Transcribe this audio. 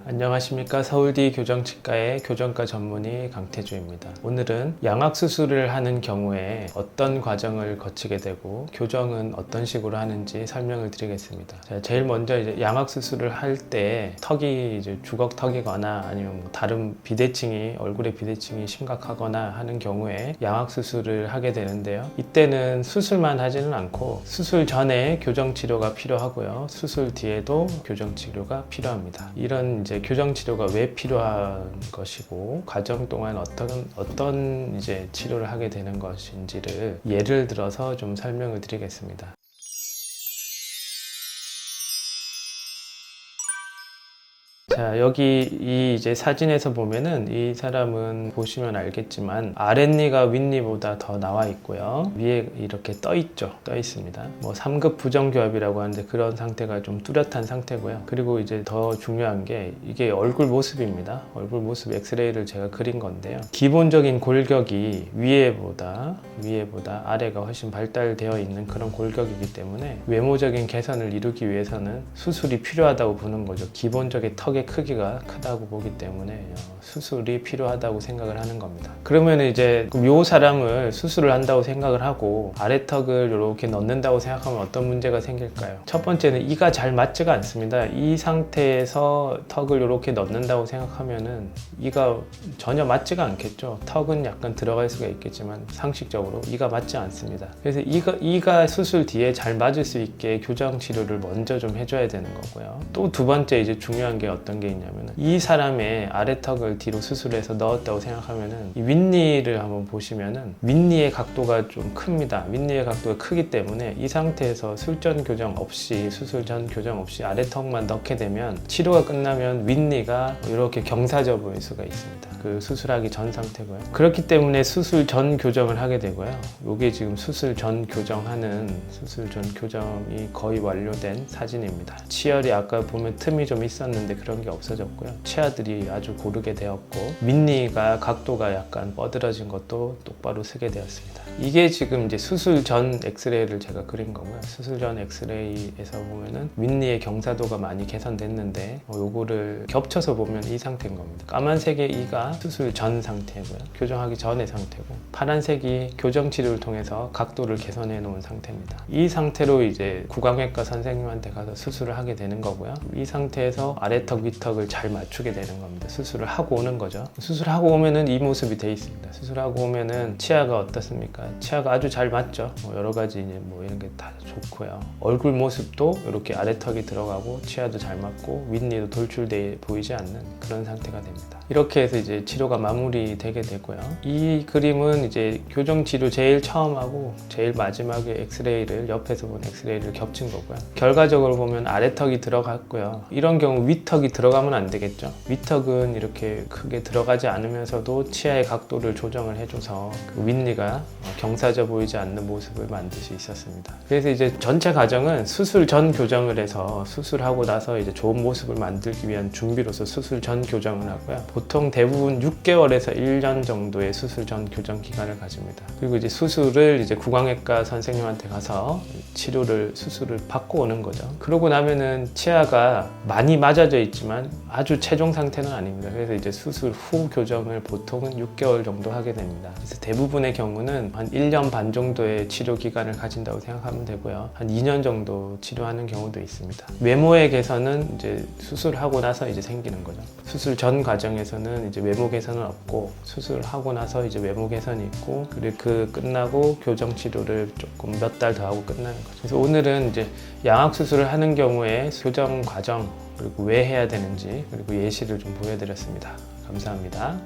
안녕하십니까. 서울대 교정치과의 교정과 전문의 강태주입니다. 오늘은 양악수술을 하는 경우에 어떤 과정을 거치게 되고 교정은 어떤 식으로 하는지 설명을 드리겠습니다. 자, 제일 먼저 이제 양악수술을 할 때 턱이 이제 주걱턱이거나 아니면 뭐 다른 비대칭이 얼굴의 비대칭이 심각하거나 하는 경우에 양악수술을 하게 되는데요. 이때는 수술만 하지는 않고 수술 전에 교정치료가 필요하고요. 수술 뒤에도 교정치료가 필요합니다. 이런 이제 교정치료가 왜 필요한 것이고 과정 동안 어떤 이제 치료를 하게 되는 것인지를 예를 들어서 좀 설명을 드리겠습니다. 자, 여기 이 이제 사진에서 보면은 이 사람은 보시면 알겠지만 아랫니가 윗니보다 더 나와 있고요. 위에 이렇게 떠 있죠. 떠 있습니다. 뭐 3급 부정교합이라고 하는데 그런 상태가 좀 뚜렷한 상태고요. 그리고 이제 더 중요한 게 이게 얼굴 모습입니다. 얼굴 모습 엑스레이를 제가 그린 건데요. 기본적인 골격이 위에보다 아래가 훨씬 발달되어 있는 그런 골격이기 때문에 외모적인 개선을 이루기 위해서는 수술이 필요하다고 보는 거죠. 기본적인 턱의 크기가 크다고 보기 때문에 수술이 필요하다고 생각을 하는 겁니다. 그러면 이제 이 사람을 수술을 한다고 생각을 하고 아래턱을 이렇게 넣는다고 생각하면 어떤 문제가 생길까요? 첫 번째는 이가 잘 맞지가 않습니다. 이 상태에서 턱을 이렇게 넣는다고 생각하면은 이가 전혀 맞지가 않겠죠. 턱은 약간 들어갈 수가 있겠지만 상식적으로 이가 맞지 않습니다. 그래서 이가 수술 뒤에 잘 맞을 수 있게 교정 치료를 먼저 좀 해줘야 되는 거고요. 또 두 번째 이제 중요한 게 어떤 게 있냐면은 이 사람의 아래턱을 뒤로 수술해서 넣었다고 생각하면은 이 윗니를 한번 보시면은 윗니의 각도가 좀 큽니다. 윗니의 각도가 크기 때문에 이 상태에서 수술 전 교정 없이 아래턱만 넣게 되면 치료가 끝나면 윗니가 이렇게 경사져 보일 수가 있습니다. 그 수술하기 전 상태고요. 그렇기 때문에 수술 전 교정을 하게 되고요. 이게 지금 수술 전 교정이 거의 완료된 사진입니다. 치열이 아까 보면 틈이 좀 있었는데 그런 게 없어졌고요. 치아들이 아주 고르게 되었고 윗니가 각도가 약간 뻗어진 것도 똑바로 서게 되었습니다. 이게 지금 이제 수술 전 엑스레이를 제가 그린 거고요. 수술 전 엑스레이에서 보면은 윗니의 경사도가 많이 개선됐는데 요거를 겹쳐서 보면 이 상태인 겁니다. 까만색의 이가 수술 전 상태고요. 교정하기 전의 상태고 파란색이 교정 치료를 통해서 각도를 개선해 놓은 상태입니다. 이 상태로 이제 구강외과 선생님한테 가서 수술을 하게 되는 거고요. 이 상태에서 아래턱 윗턱을 잘 맞추게 되는 겁니다. 수술을 하고 오는 거죠. 수술하고 오면은 이 모습이 돼 있습니다. 수술하고 오면은 치아가 어떻습니까? 치아가 아주 잘 맞죠. 여러 가지 이제 이런 게 다 좋고요. 얼굴 모습도 이렇게 아래턱이 들어가고 치아도 잘 맞고 윗니도 돌출돼 보이지 않는 그런 상태가 됩니다. 이렇게 해서 이제 치료가 마무리되게 되고요. 이 그림은 이제 교정 치료 제일 처음하고 제일 마지막에 엑스레이를 옆에서 본 엑스레이를 겹친 거고요. 결과적으로 보면 아래턱이 들어갔고요. 이런 경우 윗턱이 들어가면 안 되겠죠. 윗턱은 이렇게 크게 들어가지 않으면서도 치아의 각도를 조정을 해줘서 그 윗니가 경사져 보이지 않는 모습을 만들 수 있었습니다. 그래서 이제 전체 과정은 수술 전 교정을 해서 수술하고 나서 이제 좋은 모습을 만들기 위한 준비로서 수술 전 교정을 하고요. 보통 대부분 6개월에서 1년 정도의 수술 전 교정 기간을 가집니다. 그리고 이제 수술을 이제 구강외과 선생님한테 가서 수술을 받고 오는 거죠. 그러고 나면은 치아가 많이 맞아져 있지만 아주 최종 상태는 아닙니다. 그래서 이제 수술 후 교정을 보통은 6개월 정도 하게 됩니다. 그래서 대부분의 경우는 한 1년 반 정도의 치료 기간을 가진다고 생각하면 되고요. 한 2년 정도 치료하는 경우도 있습니다. 외모의 개선은 이제 수술하고 나서 이제 생기는 거죠. 수술 전 과정에서는 이제 외모 개선은 없고 수술하고 나서 이제 외모 개선이 있고 그리고 그 끝나고 교정 치료를 조금 몇 달 더 하고 끝나는 거죠. 그래서 오늘은 이제 양악 수술을 하는 경우에 교정 과정 그리고 왜 해야 되는지 그리고 예시를 좀 보여드렸습니다. 감사합니다.